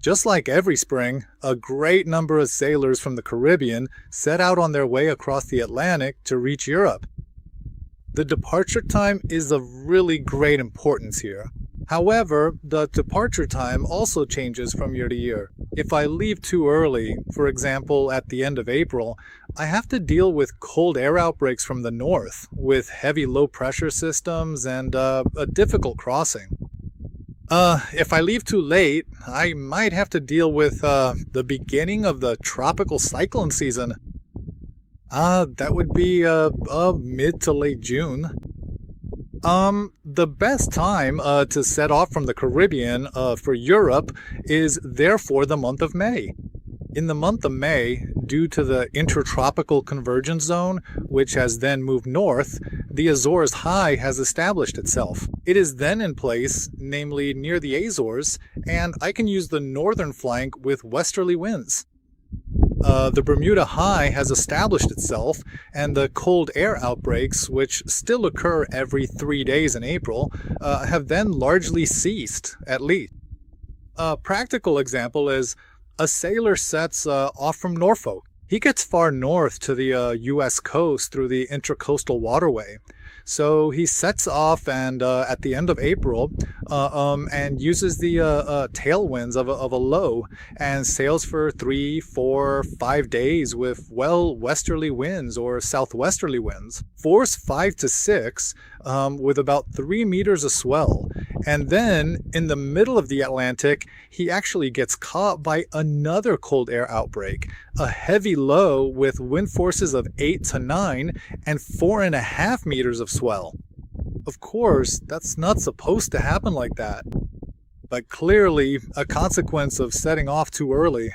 Just like every spring, a great number of sailors from the Caribbean set out on their way across the Atlantic to reach Europe. The departure time is of really great importance here. However, the departure time also changes from year to year. If I leave too early, for example at the end of April, I have to deal with cold air outbreaks from the north, with heavy low pressure systems and a difficult crossing. If I leave too late, I might have to deal with the beginning of the tropical cyclone season. That would be mid to late June. The best time to set off from the Caribbean for Europe is therefore the month of May. In the month of May, due to the intertropical convergence zone, which has then moved north, the Azores High has established itself. It is then in place, namely near the Azores, and I can use the northern flank with westerly winds. The Bermuda High has established itself, and the cold air outbreaks, which still occur every 3 days in April, have then largely ceased, at least. A practical example is a sailor sets off from Norfolk. He gets far north to the U.S. coast through the Intracoastal Waterway. So he sets off and at the end of April and uses the tailwinds of a low and sails for 3, 4, 5 days with westerly winds or southwesterly winds. Force 5 to 6 with about 3 meters of swell. And then in the middle of the Atlantic, he actually gets caught by another cold air outbreak, a heavy low with wind forces of 8 to 9 and 4.5 meters of swell. Of course, that's not supposed to happen like that, but clearly a consequence of setting off too early.